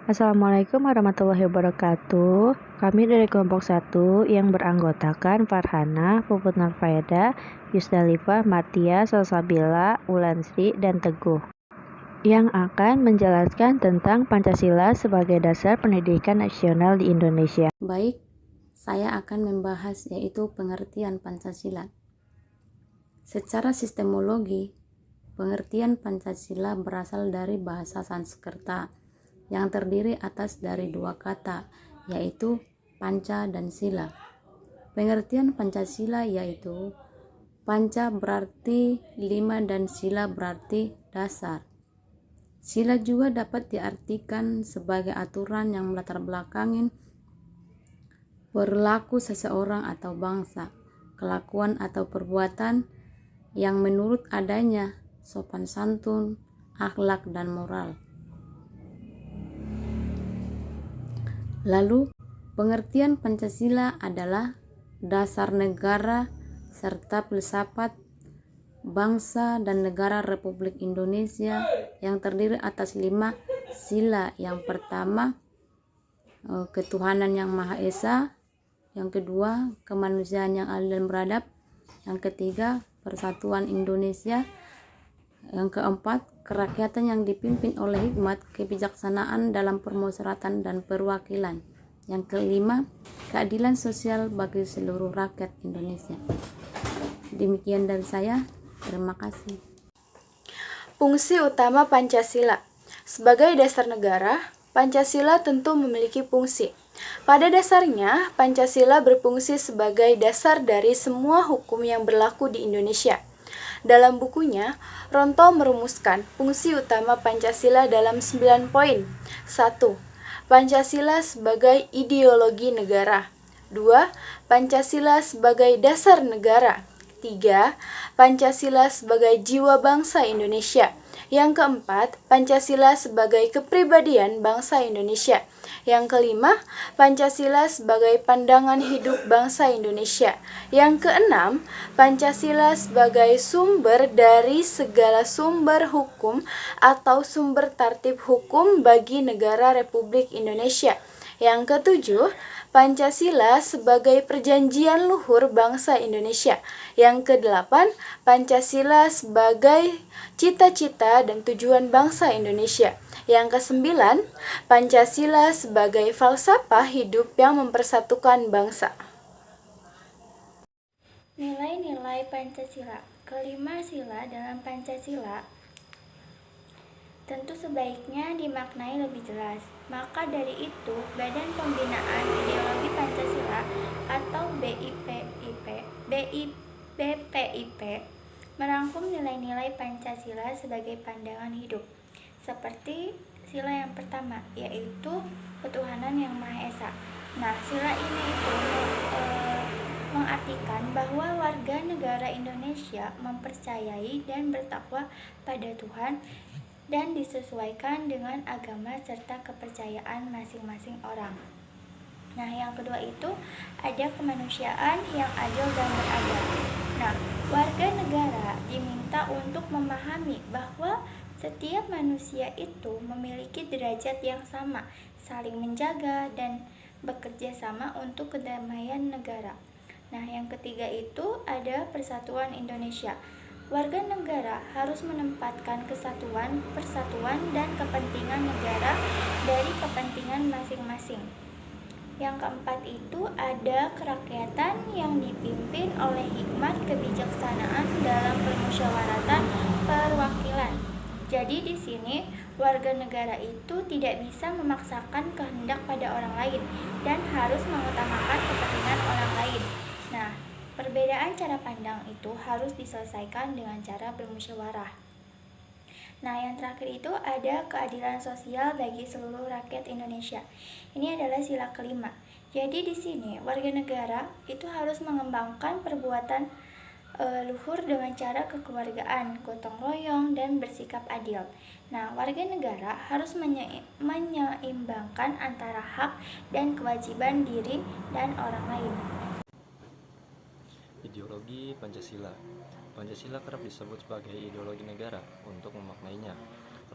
Assalamualaikum warahmatullahi wabarakatuh. Kami dari kelompok 1 yang beranggotakan Farhana, Puput Nurfaida, Yusdalifah, Martia, Salsabila, Ulansri, dan Teguh yang akan menjelaskan tentang Pancasila sebagai dasar pendidikan nasional di Indonesia. Baik, saya akan membahas yaitu pengertian Pancasila. Secara sistemologi, pengertian Pancasila berasal dari bahasa Sanskerta yang terdiri atas dari dua kata, yaitu panca dan sila. Pengertian Pancasila yaitu panca berarti 5 dan sila berarti dasar. Sila juga dapat diartikan sebagai aturan yang melatar belakangin perilaku seseorang atau bangsa, kelakuan atau perbuatan yang menurut adanya sopan santun, akhlak, dan moral. Lalu, pengertian Pancasila adalah dasar negara serta filsafat bangsa dan negara Republik Indonesia yang terdiri atas 5 sila. Yang pertama, ketuhanan yang Maha Esa. Yang kedua, kemanusiaan yang adil dan beradab. Yang ketiga, persatuan Indonesia. Yang keempat, kerakyatan yang dipimpin oleh hikmat kebijaksanaan dalam permusyawaratan dan perwakilan. Yang kelima, keadilan sosial bagi seluruh rakyat Indonesia. Demikian dari saya, terima kasih. Fungsi utama Pancasila. Sebagai dasar negara, Pancasila tentu memiliki fungsi. Pada dasarnya, Pancasila berfungsi sebagai dasar dari semua hukum yang berlaku di Indonesia. Dalam bukunya, Ronto merumuskan fungsi utama Pancasila dalam 9 poin. 1. Pancasila sebagai ideologi negara. 2. Pancasila sebagai dasar negara. 3. Pancasila sebagai jiwa bangsa Indonesia. Yang keempat, Pancasila sebagai kepribadian bangsa Indonesia. Yang kelima, Pancasila sebagai pandangan hidup bangsa Indonesia. Yang keenam, Pancasila sebagai sumber dari segala sumber hukum atau sumber tertib hukum bagi negara Republik Indonesia. Yang ketujuh, Pancasila sebagai perjanjian luhur bangsa Indonesia. Yang kedelapan, Pancasila sebagai cita-cita dan tujuan bangsa Indonesia. Yang kesembilan, Pancasila sebagai falsafah hidup yang mempersatukan bangsa. Nilai-nilai Pancasila. Kelima sila dalam Pancasila tentu sebaiknya dimaknai lebih jelas. Maka dari itu, Badan Pembinaan Ideologi Pancasila atau BPIP merangkum nilai-nilai Pancasila sebagai pandangan hidup. Seperti sila yang pertama, yaitu ketuhanan yang Maha Esa. Nah, sila ini itu mengartikan bahwa warga negara Indonesia mempercayai dan bertakwa pada Tuhan dan disesuaikan dengan agama serta kepercayaan masing-masing orang. Nah, yang kedua itu ada kemanusiaan yang adil dan beradab. Nah, warga negara diminta untuk memahami bahwa setiap manusia itu memiliki derajat yang sama, saling menjaga dan bekerja sama untuk kedamaian negara. Nah, yang ketiga itu ada persatuan Indonesia. Warga negara harus menempatkan kesatuan, persatuan, dan kepentingan negara dari kepentingan masing-masing. Yang keempat itu ada kerakyatan yang dipimpin oleh hikmat kebijaksanaan dalam permusyawaratan perwakilan. Jadi di sini warga negara itu tidak bisa memaksakan kehendak pada orang lain dan harus mengutamakan kepentingan orang lain. Nah, perbedaan cara pandang itu harus diselesaikan dengan cara bermusyawarah. Nah, yang terakhir itu ada keadilan sosial bagi seluruh rakyat Indonesia. Ini adalah sila kelima. Jadi di sini warga negara itu harus mengembangkan perbuatan luhur dengan cara kekeluargaan, gotong royong, dan bersikap adil. Nah, warga negara harus menyeimbangkan antara hak dan kewajiban diri dan orang lain. Ideologi Pancasila. Pancasila kerap disebut sebagai ideologi negara untuk memaknainya.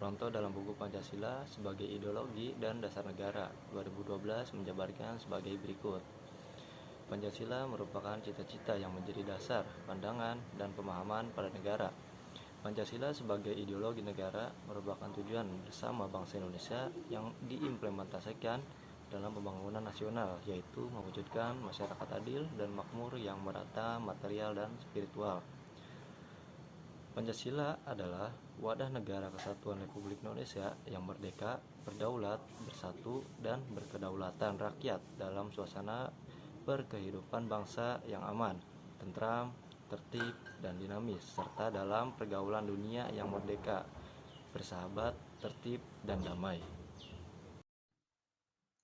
Ronto dalam buku Pancasila sebagai ideologi dan dasar negara 2012 menjabarkan sebagai berikut. Pancasila merupakan cita-cita yang menjadi dasar, pandangan, dan pemahaman pada negara. Pancasila sebagai ideologi negara merupakan tujuan bersama bangsa Indonesia yang diimplementasikan dalam pembangunan nasional, yaitu mewujudkan masyarakat adil dan makmur yang merata material dan spiritual. Pancasila adalah wadah negara kesatuan Republik Indonesia yang merdeka, berdaulat, bersatu, dan berkedaulatan rakyat dalam suasana berkehidupan bangsa yang aman, tentram, tertib, dan dinamis, serta dalam pergaulan dunia yang merdeka, bersahabat, tertib, dan damai.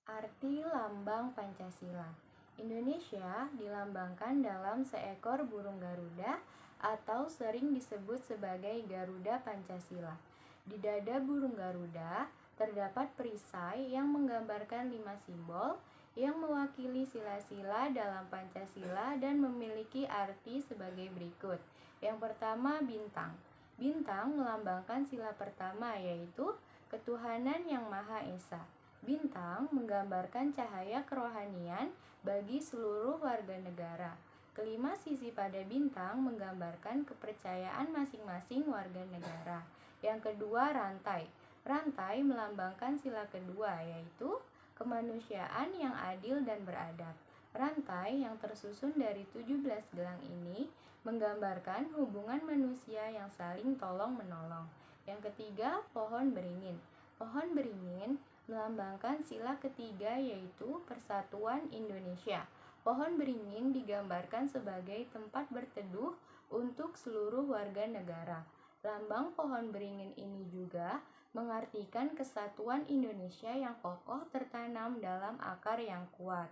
Arti lambang Pancasila. Indonesia dilambangkan dalam seekor burung Garuda atau sering disebut sebagai Garuda Pancasila. Di dada burung Garuda terdapat perisai yang menggambarkan 5 simbol yang mewakili sila-sila dalam Pancasila dan memiliki arti sebagai berikut. Yang pertama, bintang. Bintang melambangkan sila pertama, yaitu ketuhanan yang Maha Esa. Bintang menggambarkan cahaya kerohanian bagi seluruh warga negara. Kelima sisi pada bintang menggambarkan kepercayaan masing-masing warga negara. Yang kedua, rantai. Rantai melambangkan sila kedua, yaitu kemanusiaan yang adil dan beradab. Rantai yang tersusun dari 17 gelang ini menggambarkan hubungan manusia yang saling tolong-menolong. Yang ketiga, pohon beringin. Pohon beringin melambangkan sila ketiga, yaitu persatuan Indonesia. Pohon beringin digambarkan sebagai tempat berteduh untuk seluruh warga negara. Lambang pohon beringin ini juga mengartikan kesatuan Indonesia yang kokoh tertanam dalam akar yang kuat.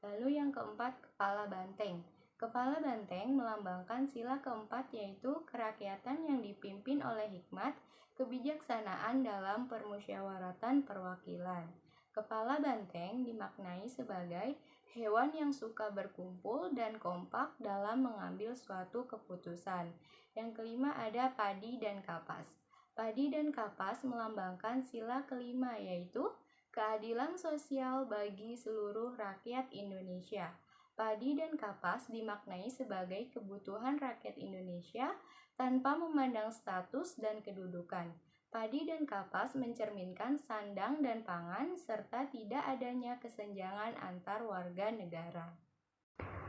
Lalu yang keempat, kepala banteng. Kepala banteng melambangkan sila keempat, yaitu kerakyatan yang dipimpin oleh hikmat, kebijaksanaan dalam permusyawaratan perwakilan. Kepala banteng dimaknai sebagai hewan yang suka berkumpul dan kompak dalam mengambil suatu keputusan. Yang kelima ada padi dan kapas. Padi dan kapas melambangkan sila kelima, yaitu keadilan sosial bagi seluruh rakyat Indonesia. Padi dan kapas dimaknai sebagai kebutuhan rakyat Indonesia tanpa memandang status dan kedudukan. Padi dan kapas mencerminkan sandang dan pangan serta tidak adanya kesenjangan antar warga negara.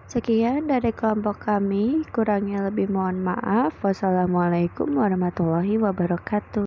Sekian dari kelompok kami, kurangnya lebih mohon maaf. Wassalamualaikum warahmatullahi wabarakatuh.